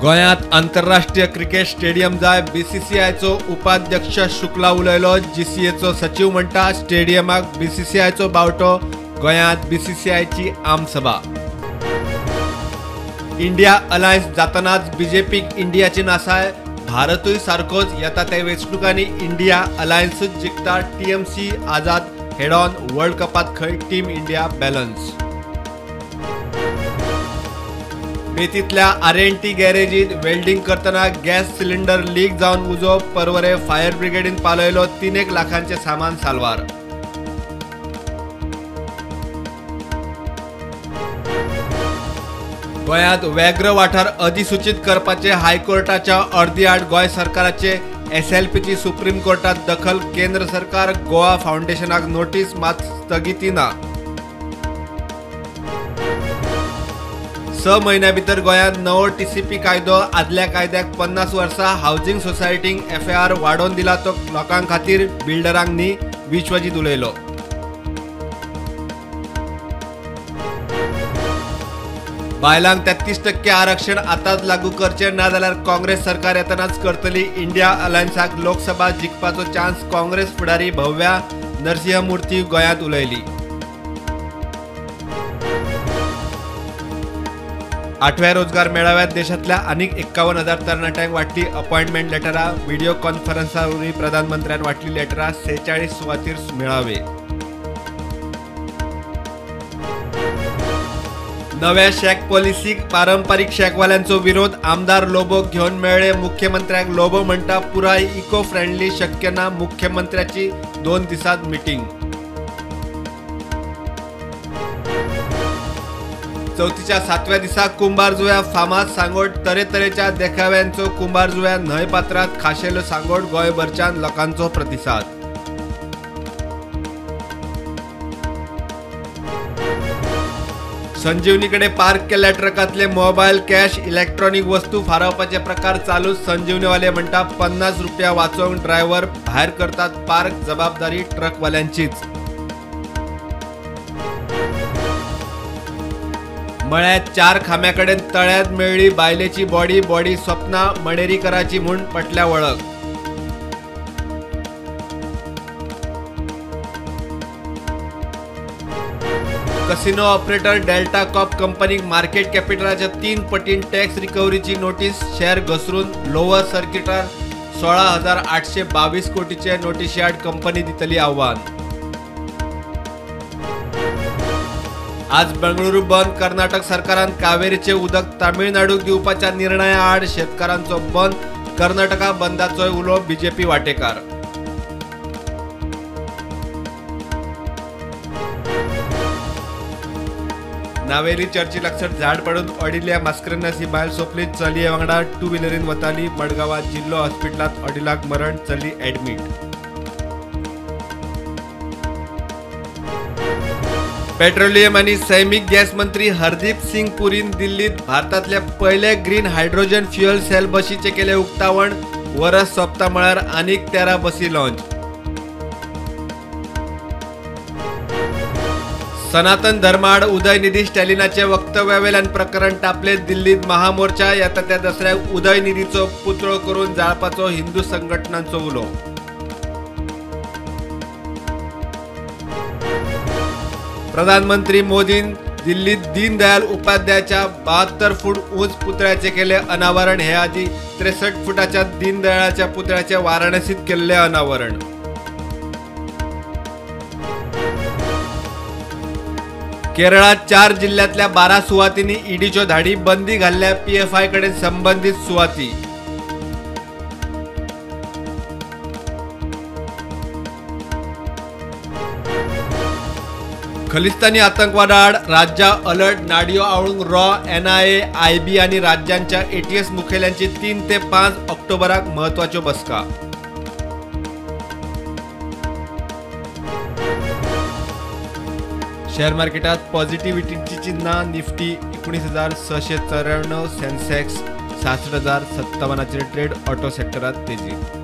गोयात आंतरराष्ट्रीय cricket stadium जाय बीसीसीआयचो उपाध्यक्ष शुक्ला उलयलो। जीसीएचो सचिव म्हणटा स्टेडियमाक बीसीसीआयचो बावटो। गोयात बीसीसीआयची आमसभा। इंडिया अलायन्स जातनाच बीजेपीक इंडियाची नासाय। भारतूय सारकोच येता ते वेंचणुकांनी इंडिया अलायन्सूच जिखता। TMC Azad head on world कपात खंय टीम इंडिया बॅलन्स। बेतीतल्या आर&टी गॅरेजीत वेल्डिंग करतना गॅस सिलिंडर लीक जावन उजो। परवरे फायर ब्रिगेडीन पालयलो। 3 लाखांचे सामान साल्वार। गोयात व्याघ्र वाठार अधिसूचित करपाचे हायकोर्टाच्या अर्दी आड गोय सरकाराचे एसएलपीची सुप्रीम कोर्टात दखल। केंद्र सरकार गोवा फाउंडेशनाक नोटीस मात स्थगिती ना। 6 म्हयन्या भितर गोयात नवो टीसीपी कायदो। आदल्या कायद्याक 50 वर्सां हाऊसिंग सोसायटींक एफआर वाडोवन दिला तो लोकां खातीर बिल्डरांक न्ही। विश्वजीत उलयलो। बायलांक 33% आरक्षण आताच लागू करचे ना जाल्यार काँग्रेस सरकार येतनाच करतली। इंडिया अलायन्साक लोकसभा जिखपाचो चान्स। काँग्रेस फुडारी भव्या नरसिंहमूर्ती गोयात उलयली। 8व्या रोजगार मेळाव्यात देशातल्या आनीक 51,000 तरणाट्यांक वाटली अपॉइंटमेंट लेटरां। व्हिडिओ कॉन्फरन्सावरवीं प्रधानमंत्र्यान वाटली लेटरां। 46 सुवातीर मेळावे। नव्या शेक पॉलिसीक पारंपारीक शेकवाल्यांचो विरोध। आमदार लोबो घेवन मेळ्ळे मुख्यमंत्र्याक। लोबो म्हणटा पुराय इको फ्रेंडली शक्य ना। मुख्यमंत्र्याची 2 दिसांत मिटींग। चवथीच्या 7व्या दिसा कुंभारजुव्या फामाद सांगोड। तरेतरेच्या देखाव्यांचो कुंभारजुव्या न्हंय पात्रात खाशेलो सांगोड। गोंयभरच्यान लोकांचो प्रतिसाद। संजीवनीकडे पार्क केल्ल्या ट्रकातले मोबाईल कॅश इलेक्ट्रॉनिक वस्तू फारावपाचे प्रकार चालू। संजीवनीवाले म्हणटा 50 रुपया वाचोवंक ड्रायव्हर भायर करतात पार्क। जबाबदारी ट्रकवाल्यांचीच। मळ्यात 4 खांब्याकडेन तळ्यात मेळ्ळी बायलेची बॉडी स्वप्ना मणेरीकराची म्हूण पटल्या वळख। कसिनो ऑपरेटर डेल्टा कॉप कंपनीक मार्केट कॅपिटलाच्या 3 पटीन टॅक्स रिकव्हरीची नोटीस। शेअर घसरून लोअर सर्किटार 16,822 कोटीचे नोटीस यार्ड कंपनी दितली आव्हान। आज बेंगळुरू बंद। कर्नाटक सरकारान कावेरीचे उदक तामिळनाडूक दिवपाच्या निर्णया आड शेतकारांचो बंद। कर्नाटका बंदाचोय उलो बीजेपी वांटेकार। नावेली चर्ची लागसार झाड पडून अडिल्ल्या मास्करनाची बायल सोंपली। चलये वांगडा 2 व्हिलरीन वताली। मडगांवां जिल्लो हॉस्पिटलांत अडिलाक मरण। चली एडमिट। पेट्रोलियम आणि सैमिक गॅस मंत्री हरदीप सिंग पुरीन दिल्लीत भारतातल्या पयले ग्रीन हायड्रोजन फ्युएल सेल बसीचे केले उक्तावण। वरस सोंपता म्हळ्यार आनीक 13 बसी लॉन्च। सनातन धर्माआड उदयनिधी स्टॅलिनाचे वक्तव्यावेल्यान प्रकरण तापले। दिल्लीत महामोर्चा। येता त्या दसऱ्याक उदयनिधीचो पुतळो करून जाळपाचो हिंदू संघटनांचो उलो। प्रधानमंत्री मोदीन दिल्लीत दीनदयाल उपाध्यायच्या 72 फूट उंच पुतळ्याचे केले अनावरण। हे आधी 63 फुटाच्या दीनदयाळाच्या पुतळ्याचे वाराणसीत केले अनावरण। केरळात 4 जिल्ह्यातल्या 12 सुवातींनी ईडीच्यो धाडी। बंदी घाल्ल्या पीएफआय कडेन संबंधित सुवाती। खलिस्तानी आतंकवादाआड राज्या अलर्ट। नाडियो आवळूंक रॉ, एनआयए, आयबी आणि राज्यांच्या एटीएस मुखेल्यांची 3 ते 5 ऑक्टोबराक महत्वाच्यो बसका। शेअर मार्केटात पॉझिटिव्हिटीची चिन्हां। Nifty 19,694, Sensex 66,057 trade. ऑटो सेक्टरात तेजी।